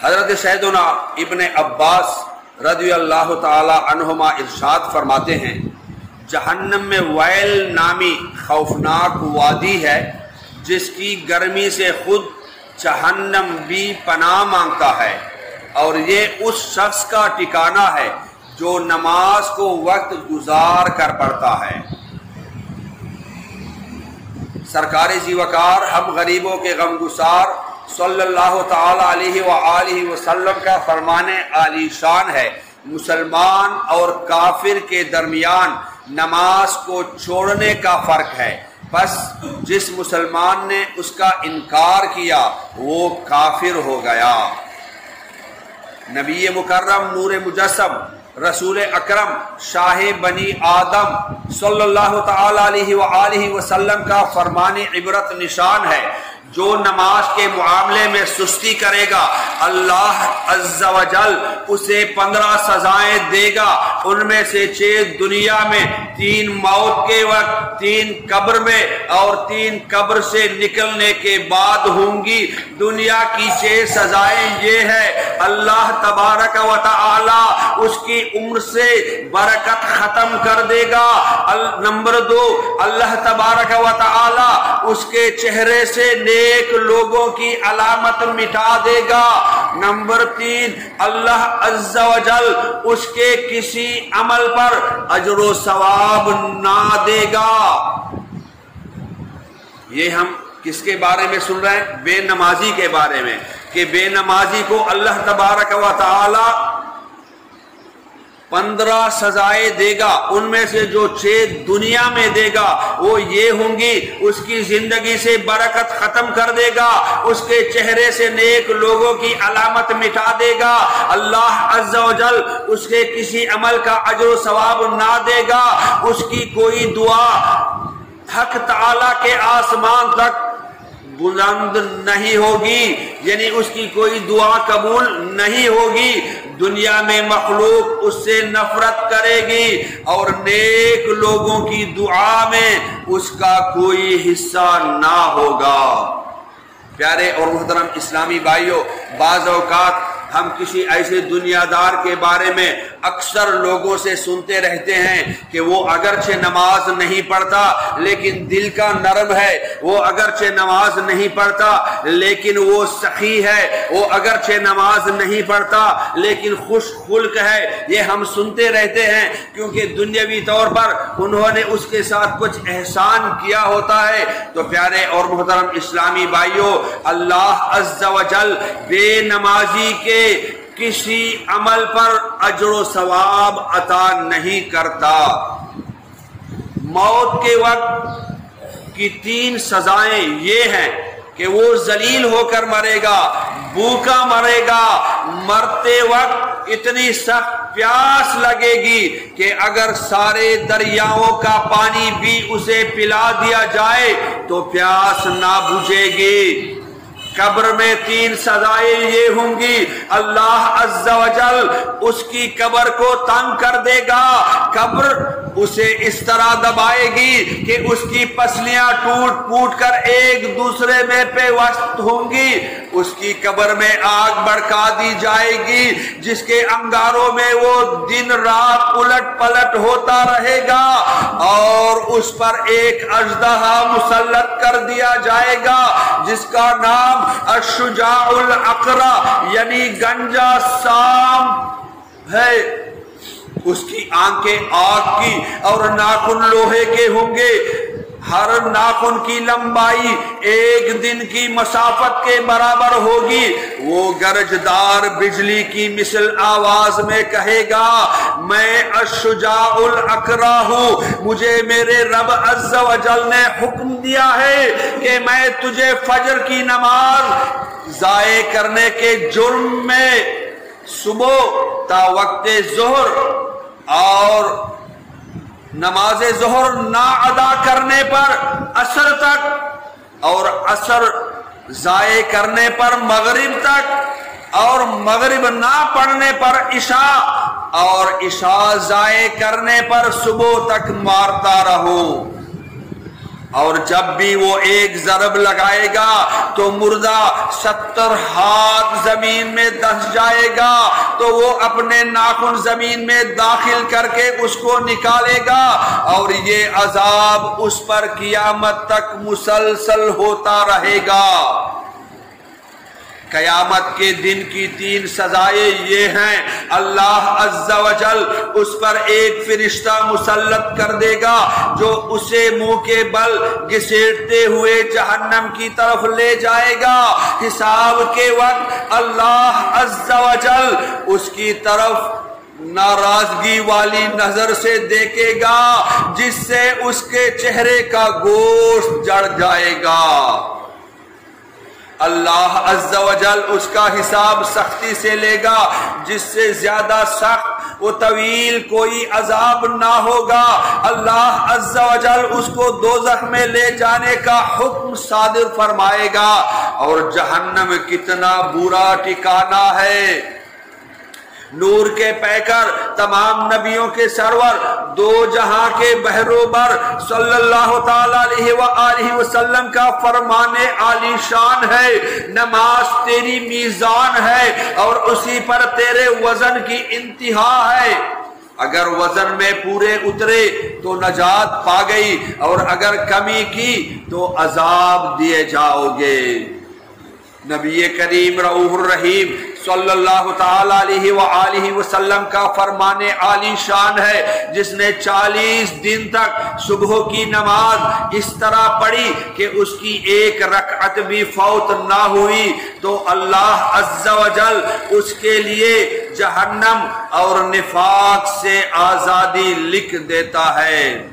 حضرت سیدنا ابن عباس رضی اللہ تعالی عنہما ارشاد فرماتے ہیں جہنم میں ویل نامی خوفناک وادی ہے جس کی گرمی سے خود جہنم بھی پناہ مانگتا ہے، اور یہ اس شخص کا ٹھکانہ ہے جو نماز کو وقت گزار کر پڑھتا ہے۔ سرکار ذی وقار ہم غریبوں کے غمگسار صلی اللہ تعالی علیہ وآلہ وسلم کا فرمان عالی شان ہے، مسلمان اور کافر کے درمیان نماز کو چھوڑنے کا فرق ہے، بس جس مسلمان نے اس کا انکار کیا وہ کافر ہو گیا۔ نبی مکرم نور مجسم رسول اکرم شاہ بنی آدم صلی اللہ تعالی علیہ وآلہ وسلم کا فرمان عبرت نشان ہے، جو نماز کے معاملے میں سستی کرے گا اللہ عز و جل اسے 15 سزائیں دے گا، ان میں سے 6 دنیا میں، 3 موت کے وقت، 3 قبر میں اور 3 قبر سے نکلنے کے بعد ہوں گی۔ دنیا کی 6 سزائیں یہ ہے، اللہ تبارک و تعالی اس کی عمر سے برکت ختم کر دے گا۔ نمبر 2، اللہ تبارک و تعالی اس کے چہرے سے نیک لوگوں کی علامت مٹا دے گا۔ نمبر 3، اللہ عز و جل اس کے کسی عمل پر اجر و ثواب نہ دے گا۔ یہ ہم کس کے بارے میں سن رہے ہیں؟ بے نمازی کے بارے میں، کہ بے نمازی کو اللہ تبارک و تعالی 15 سزائیں دے گا، ان میں سے جو 6 دنیا میں دے گا وہ یہ ہوں گی، اس کی زندگی سے برکت ختم کر دے گا، اس کے چہرے سے نیک لوگوں کی علامت مٹا دے گا، اللہ عز و جل اس کے کسی عمل کا اجر و ثواب نہ دے گا، اس کی کوئی دعا حق تعالی کے آسمان تک بلند نہیں ہوگی، یعنی اس کی کوئی دعا قبول نہیں ہوگی، دنیا میں مخلوق اس سے نفرت کرے گی اور نیک لوگوں کی دعا میں اس کا کوئی حصہ نہ ہوگا۔ پیارے اور محترم اسلامی بھائیوں، بعض اوقات ہم کسی ایسے دنیا دار کے بارے میں اکثر لوگوں سے سنتے رہتے ہیں کہ وہ اگرچہ نماز نہیں پڑھتا لیکن دل کا نرم ہے، وہ اگرچہ نماز نہیں پڑھتا لیکن وہ سخی ہے، وہ اگرچہ نماز نہیں پڑھتا لیکن خوش خلق ہے۔ یہ ہم سنتے رہتے ہیں کیونکہ دنیاوی طور پر انہوں نے اس کے ساتھ کچھ احسان کیا ہوتا ہے۔ تو پیارے اور محترم اسلامی بھائیوں، اللہ عز و جل بے نمازی کے کسی عمل پر اجر و ثواب عطا نہیں کرتا۔ موت کے وقت کی 3 سزائیں یہ ہیں کہ وہ ذلیل ہو کر مرے گا، بھوکا مرے گا، مرتے وقت اتنی سخت پیاس لگے گی کہ اگر سارے دریاؤں کا پانی بھی اسے پلا دیا جائے تو پیاس نہ بجھے گی۔ قبر میں 3 سزائیں یہ ہوں گی، اللہ عز و جل اس کی قبر کو تنگ کر دے گا، قبر اسے اس طرح دبائے گی کہ اس کی پسلیاں ٹوٹ پوٹ کر ایک دوسرے میں پیوست ہوں گی، اس کی قبر میں آگ بھڑکا دی جائے گی جس کے انگاروں میں وہ دن رات الٹ پلٹ ہوتا رہے گا، اور اس پر ایک اژدہا مسلط کر دیا جائے گا جس کا نام الشجاع الاقرع یعنی گنجا سام ہے۔ اس کی آنکھیں آگ کی اور ناخن لوہے کے ہوں گے، ہر ناخن کی لمبائی 1 دن کی مسافت کے برابر ہوگی۔ وہ گرجدار بجلی کی مثل آواز میں کہے گا، میں الشجاع الاقرع ہوں، مجھے میرے رب عز و جل نے حکم دیا ہے کہ میں تجھے فجر کی نماز ضائع کرنے کے جرم میں صبح تا وقت ظہر اور نماز ظہر نہ ادا کرنے پر عصر تک، اور عصر ضائع کرنے پر مغرب تک، اور مغرب نہ پڑھنے پر عشاء، اور عشاء ضائع کرنے پر صبح تک مارتا رہو۔ اور جب بھی وہ ایک ضرب لگائے گا تو مردہ 70 ہاتھ زمین میں دس جائے گا، تو وہ اپنے ناخن زمین میں داخل کر کے اس کو نکالے گا، اور یہ عذاب اس پر قیامت تک مسلسل ہوتا رہے گا۔ قیامت کے دن کی 3 سزائیں یہ ہیں، اللہ عز و جل اس پر ایک فرشتہ مسلط کر دے گا جو اسے منہ کے بل گھسیٹتے ہوئے جہنم کی طرف لے جائے گا۔ حساب کے وقت اللہ عز و جل اس کی طرف ناراضگی والی نظر سے دیکھے گا، جس سے اس کے چہرے کا گوشت جڑ جائے گا۔ اللہ عز و جل اس کا حساب سختی سے لے گا، جس سے زیادہ سخت و طویل کوئی عذاب نہ ہوگا۔ اللہ عز و جل اس کو دوزخ میں لے جانے کا حکم صادر فرمائے گا، اور جہنم کتنا برا ٹھکانہ ہے۔ نور کے پیکر، تمام نبیوں کے سرور، دو جہاں کے بحروبر صلی اللہ تعالی علیہ وآلہ وسلم کا فرمان عالی شان ہے، نماز تیری میزان ہے اور اسی پر تیرے وزن کی انتہا ہے۔ اگر وزن میں پورے اترے تو نجات پا گئی، اور اگر کمی کی تو عذاب دیے جاؤ گے۔ نبی کریم رؤوف الرحیم صلی اللہ تعالی علیہ وآلہ وسلم کا فرمان عالی شان ہے، جس نے 40 دن تک صبح کی نماز اس طرح پڑھی کہ اس کی ایک رکعت بھی فوت نہ ہوئی، تو اللہ عز و جل اس کے لیے جہنم اور نفاق سے آزادی لکھ دیتا ہے۔